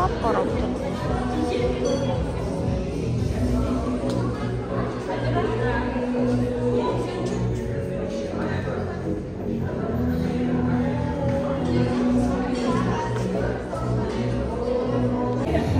Qap-qora.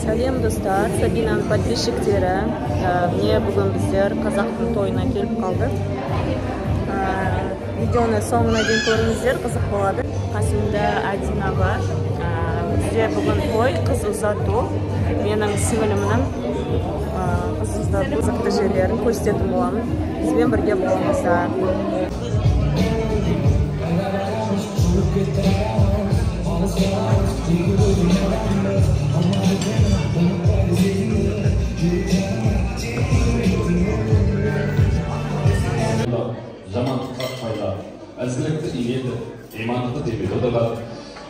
Салем достар, Сабинаның подписчиктері. Міне бүгін біздер қазақтың тойына келіп қалдық. Видеоны соңына дейін көріңіздер, қызық болады. Қасымда Адина бар. Бізде бүгін той, қыз ұзату. Менің сіңілімнің қыз ұзату қызықты жерлерін көрсететін боламын. Бізбен бірге болыңыздар. Жамандыққа пайда, әзірлікті иеді, имандықты демеді отырған,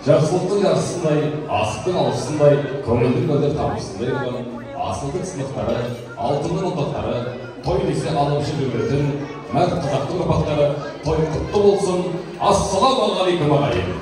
жақсылықтың жақсысындай, асықтың алшысындай, көңілдің көдер тамшысындай болған, асылдың сынықтары, алтынның ұлдақтары, той десе алымшы бөгетін, мәрт қазақтың ұрпақтары, той құтты болсын, ассалаумағалейкум ағайын.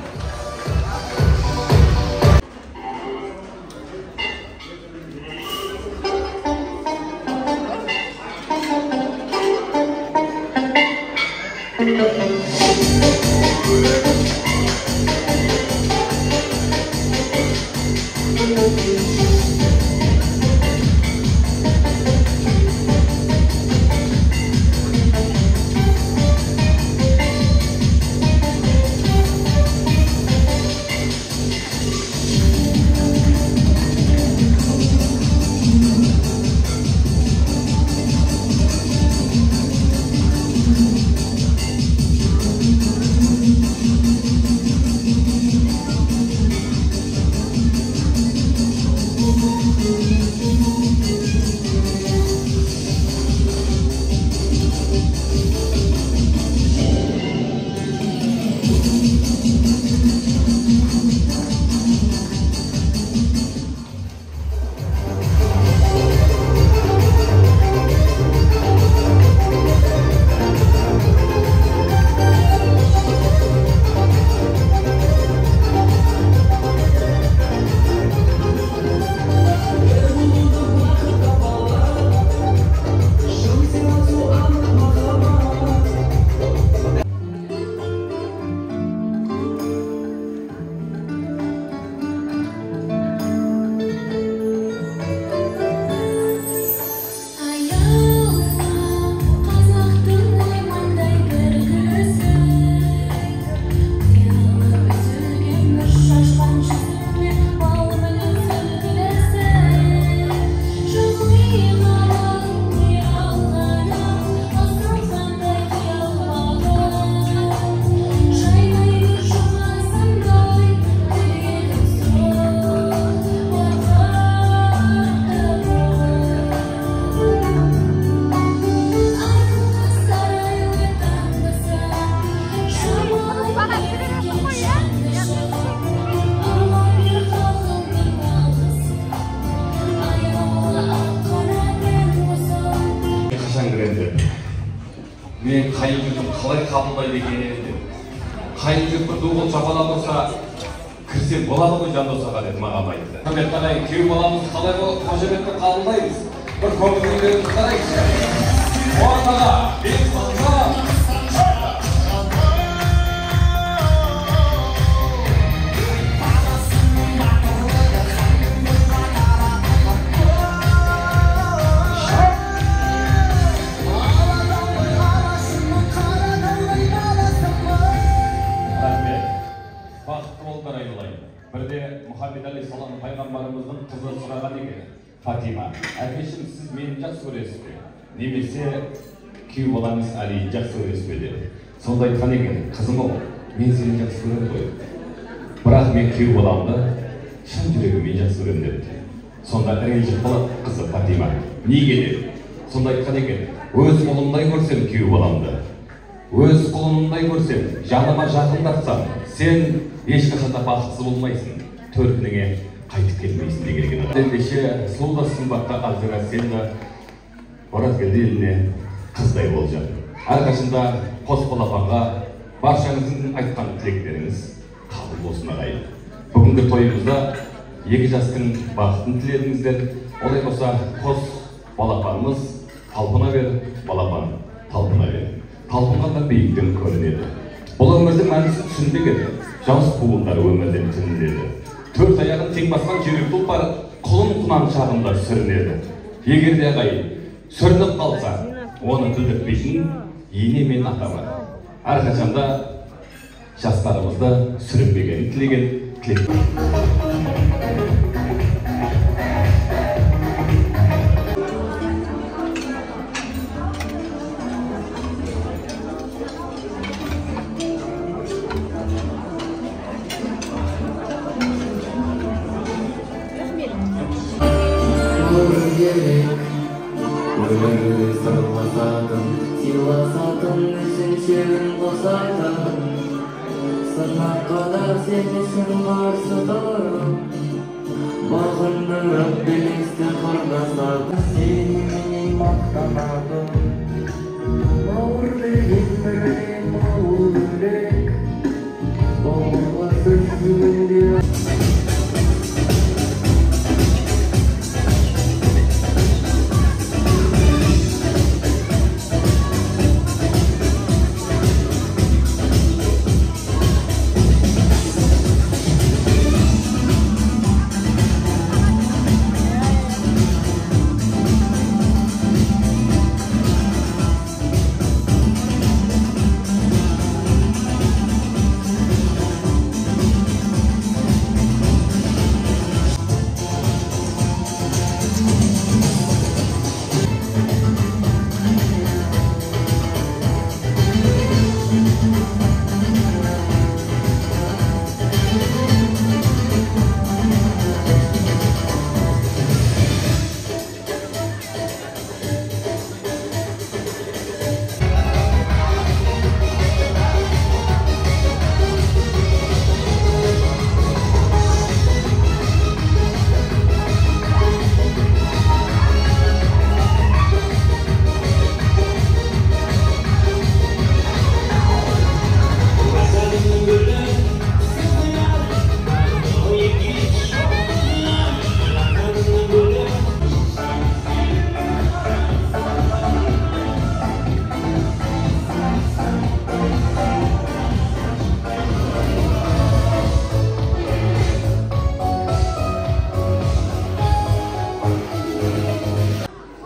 Мен қайын қалай қабылдайды екен деп. Қайын бір дуғын шапалап тұрса, кірсем болады ғой жандосаға деді маған айтты. Құрметті ағайын, күйеу баламыз қалай болып қошеметті қабылдаймыз? Бір көңілдеріңізді қарайықшы. Ортаға, бес қылға. Мұхаммед алейхиссалам пайғамбарымыздың қызы сұраған екен, Фатима, әкешім, сіз мені жақсы көресіз бе? Немесе күйеу балаңыз Алиді жақсы көресіз бе деді. Сонда айтқан екен, қызым-ау, мен сені жақсы көремін ғой. Бірақ мен күйеу баламды шын жүрегіммен жақсы көремін деді. Сонда ренжіп қалады қызы Фатима. Неге деді? Сонда айтқан екен, өз ұлымдай көрсем күйеу баламды, өз құлынымдай көрсем, жаныма жақындатсам, сен ешқашанда бақытсыз болмайсың. Төркініңе қайтып келмейсің деген екен. Ендеше сұлу да сымбатты Азира сен де Оразгелді еліне қыздай бол жан. Әрқашанда қос балапанға баршаңыздың айтқан тілектеріңіз қабыл болсын ағайын. Бүгінгі тойымызда екі жастың бақытын тіледіңіздер. Олай болса, қос балапанымыз талпына бер, балапан, талпына бер. Талпынғанда биіктен көрінеді. Бұл өмірдің мәнісін түсінбеген жас буындар өмірден түніледі. Төрт аяғын тең басқан жүйрік тұлпар құлын құнан шағында сүрінеді. Егер де ағайын сүрініп қалса, оны білдіртпейтін ене мен ата бар. Әрқашанда жастарымызды сүрінбегенін тілеген сыйласатын үшіншегін қосатын сырнақ қадар сенесің қарсы тұрып бағындырып белесті құрдастарды сеніменен мақтанатын бауыр берген бірден бауыр бөлек бауырға сөз жүгінде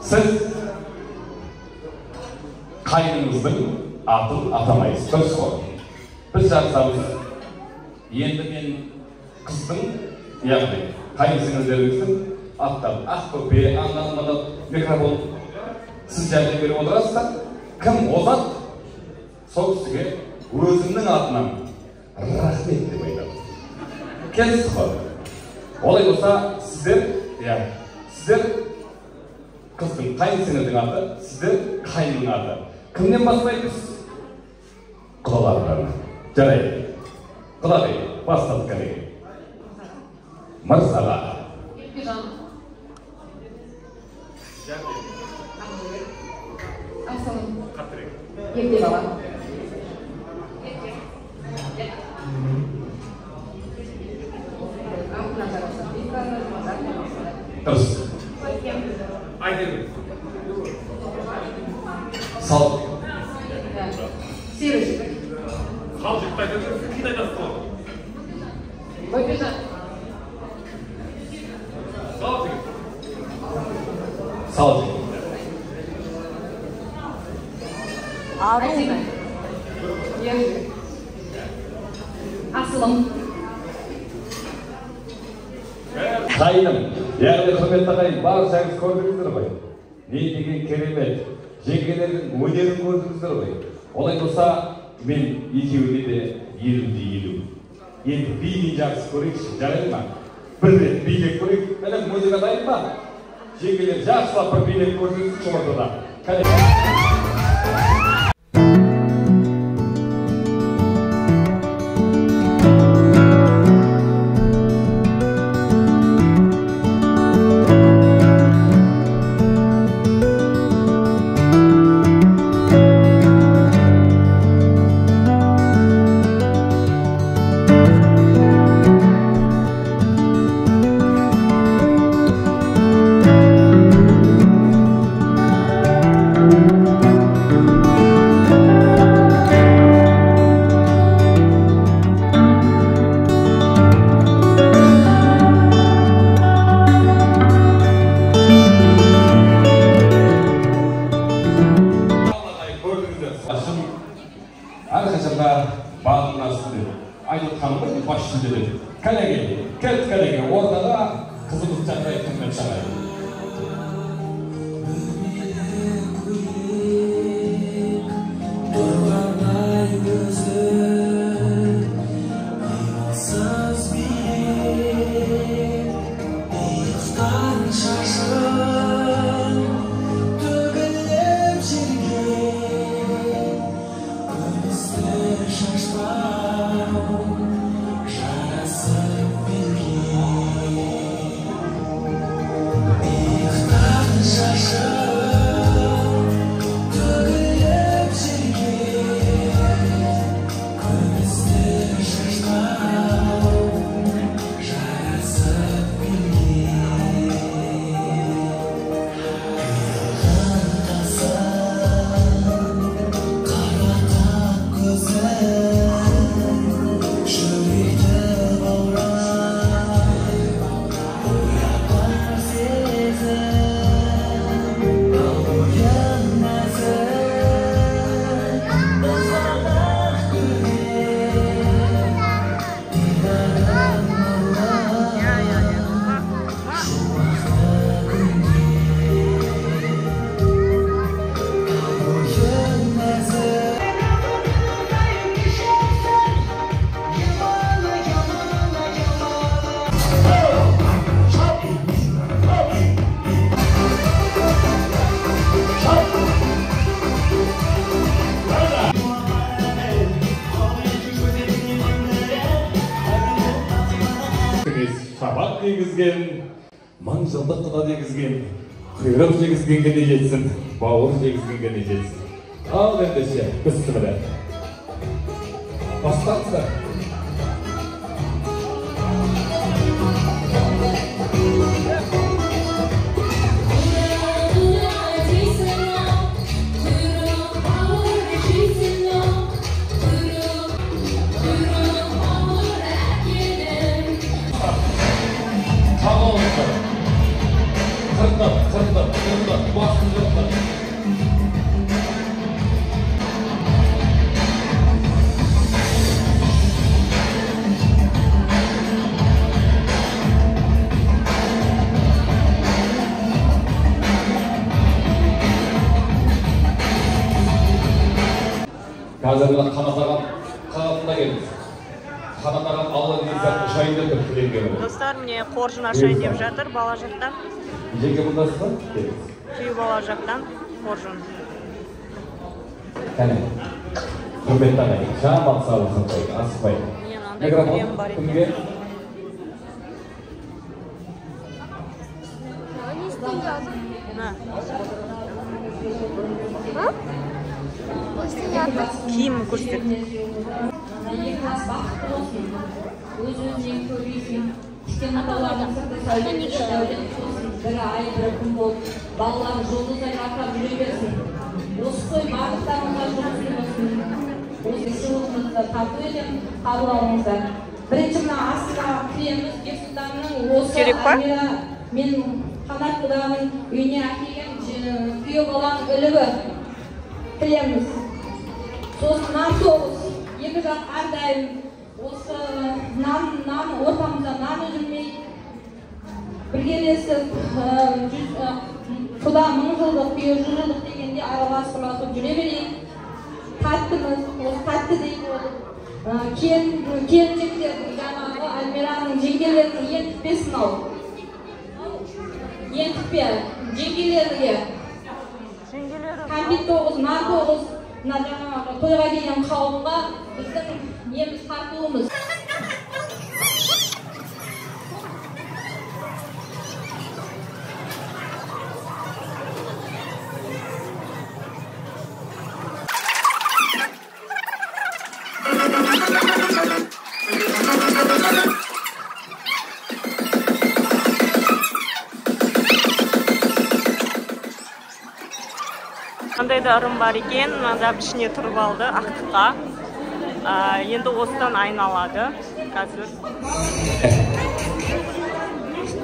Siz қайныңыздың атын атамайсыз, дұрыс қой. Біз жарысамыз. Енді мен қыздың, яғни қайнысыңыздеріңіздің аттарын Ақтөбе, Аңғалмада микрофон сіз жәрдем беріп отырасыздар. Кім озат, сол кісіге өзімнің атынан рахмет деп айтамын. Келістік қой. Олай болса, сіздер қыздың қайнысыңыздың аты, сіздер қайнының аты. Кімнен бастаймыз? Құдалардан. Жарайды. Құдай, бастадық кәлеге. Мырзаға. Еркежан. Асылым. Ерке бала. Дұрыс. Сал. Сережка. Қалжықтай деді, кім айтасыз ғой? Еркежан. Сал жігіт. Сал жігіт. Альбина. Ерке. Асылым. Қайным, яғни құрметті ағайын, баршаңыз көрдіңіздер ғой. Не деген керемет, жеңгелердің өнерін көрдіңіздер ғой. Олай болса, мен екеуіне де 50-50. Енді биін жақсы көрейікші, жарайды ма? Бір рет билеп көрейік, әлем музыка дайын ба? Жеңгелер жақсылап бір билеп көрдіңіз ортада. Aynur Hanım'ın baş yüzüdür. Kalegi, kalegi, orada da kızımız Canra'yı kılmaya çağırıyor. Şabat degizgen, manjıldıqqa degizgen, kıyrık degizgenге de жетсін, бауыр дегізгенге de жетсін. Ал ендеше, bismillah. Başlatsın. Kırdım, bastım. Қазіргі қанатаған қағатында келдіңіз. Қанатаған алған кезде шайында тұр кілемге. Достар, міне қоржын ашайын деп жатыр бала жақтан. Жеке бұндасыз ба? Күйі бала жақтан қоржын. Кәне, құрметті ағай, шамат сауысын қойды, асықпай. Микрофон кімге? Киім көрсетеді. Өзіңнен көрейсің, ішкен аталардың сырты сәулет дәулет болсын, бір ай бір күн болып, балалар жұлдыздай жарқырап жүре берсін. Осы той барлықтарыңызға жұлдызды болсын. Осы сыйлығымызды тарту етемін, қабыл алыңыздар. Бірінші мына астыға кіреміз, Бексұлтанның осы Амира мен Қанат құданың үйіне әкелген күйеу баланың үлгі кіреміз. Сосын нан соғыз, екі жақ әрдайым осы нан ортамызда нан үзілмей біргелесіп құда 1000 жылдық, күйеу 100 жылдық дегенде араласып жүре берейік. Тәттіміз, осы тәтті дейді болып келіншектердің жаңағы Альмираның жеңгелерінің ентікпесін ал. Ентікпе, жеңгелерге кәмпит 9, нар 9 мына жаңағы тойға келген қауымға біздің неміз тартуымыз. Қандай да ырым бар екен, мынада ішіне тұрып алды ақтыққа. Енді осыдан айналады қазір.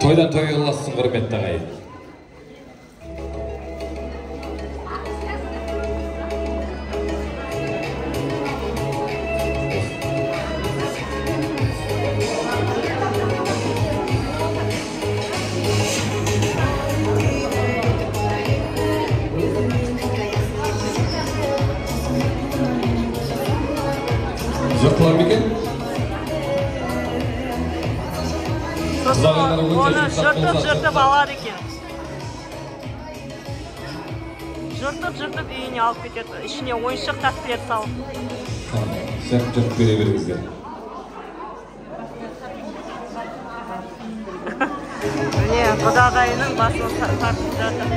Тойдан той қыласың, құрметті ағайын. Сосын оны жыртып алады екен. Жыртып үйіне алып кетеді. Ішіне ойыншық тәттілер салып. Жыртып бере беріңіздер. Міне, құдағайының басын тартып жатыр.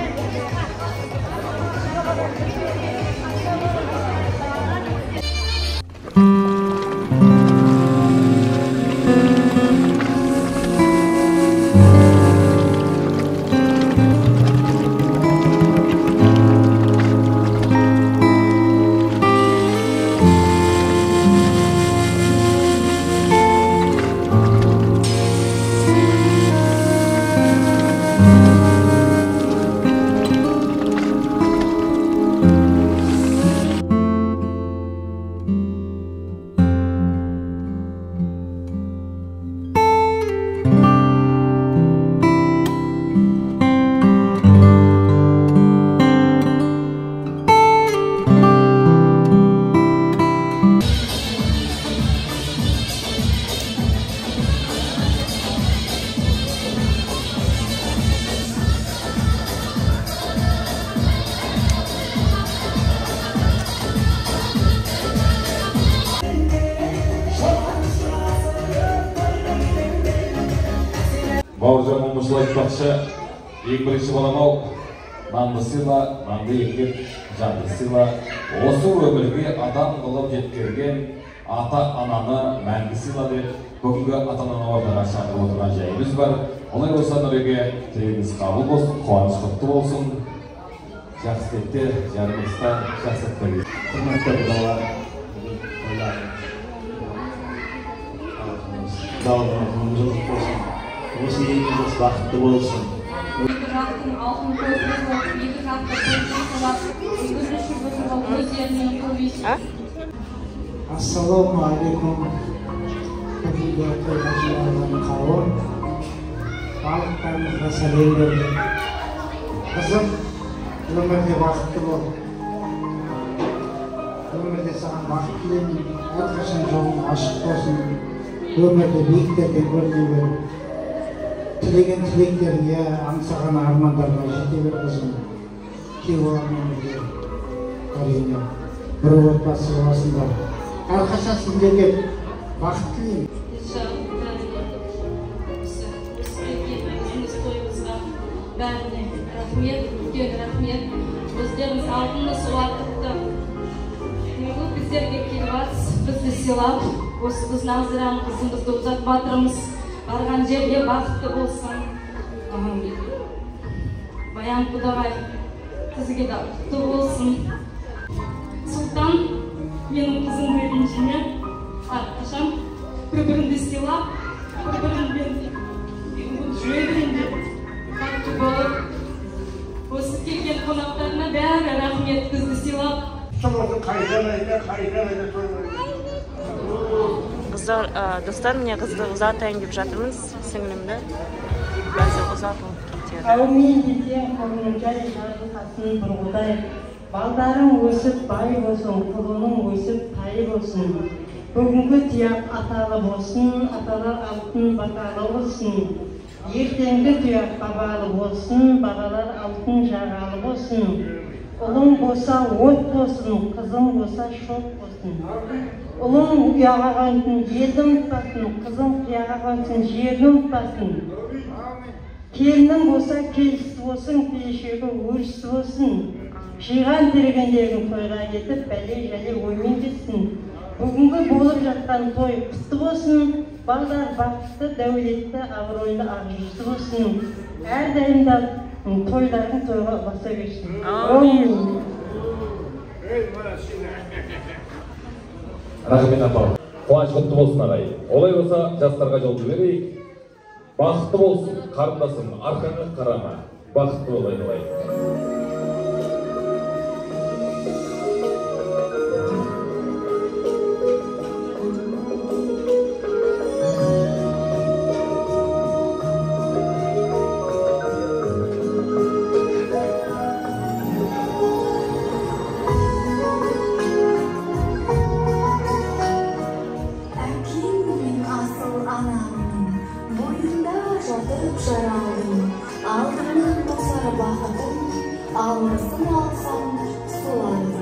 Бауыржан Момышұлы айтпақшы, ең бірінші балам-ау, нанды сыйла, нанды екеп, жанды сыйла. Осы өмірге адам қылып жеткерген ата-ананы мәңгі сыйла деп, бүгінгі ата-ананы ортаға шақырып отырған жайымыз бар. Олай болса Нұреге тілегіңіз қабыл болсын, қуаныш құтты болсын. Жақсы тектер, жарымызда жақсы тілегіз. Құрметті құдалар, осы еліміз бақытты болсын. Екі жақтың алтын көпірі болып, екі жақты көпірі қылап, өздері шүрбірі өздерінен көбейсін. Ассаламу алейкум. Құдиятты қашыларының қауым. Барлықтарыңызға сәлем берді. Қызым, өмірде бақытты бол. Өмірде саған бақыт тілеймін. Әрқашан жолың ашық болсын. Өмірде биіктерден көріне бер. Тілеген тілектерге, аңсаған армандарға жете бер қызым. Кеуағымен бірге, әрине, бір отбасы боласыңдар. Әрқашан сіздерге бақыт тілеймін. Бәріне рахмет, үлкен рахмет. Өздеріңіз алтынды суартыпты. Бүгін біздерге келіп бізді сыйлап, осы біз Назираның қызымызды ұзатып жатырмыз. Барған жерге бақытты болсын. Баян құдағай сізге де құтты болсын. Сұлтан менің қызым ренжіне әрқашан бір-біріңді сыйлап, бір-біріңмен жүре беріңдер. Қатты болып, осы келген қонақтарына бәрі рахмет бізді сыйлап. Қыздар, достар, міне қызды ұзатайын деп жатырмыз, сіңілімді. Бәзір ұзатылып кетеді. Әумин десең, қолының жай жарылқасын бұрғыдай. Балдарың өсіп бай болсын, құлының өсіп тай болсын. Бүгінгі тұяқ аталы болсын, аталар алтын баталы болсын. Ертеңгі тұяқ бабалы болсын, бағалар алтын жағалы болсын. Ұлың болса от болсын, қызың болса шоқ болсын. Ұлың ұяғағансын, елді ұмытпасын, қызың қияғағансын, жерді ұмытпасын. Келінің болса келісі болсын, келешегі өрісі болсын. Жиған тірегендерін тойға етіп, бәле-жәле оймен кетсін. Бүгінгі болып жатқан той құтты болсын, балдар бақытты, дәулетті, абыройлы ақ-жүзді болсын. Әрдайымда тойлардың тойға баса берсін. Амин. Рахмет апам. Қуаныш құтты болсын ағай. Олай болса жастарға жолды берейік. Бақытты болсын, қарындасым, арқаңа қарама. Бақытты болайын олай. Kırıp jaralım, aldırılın basar bahatım, almasın alsam sularım.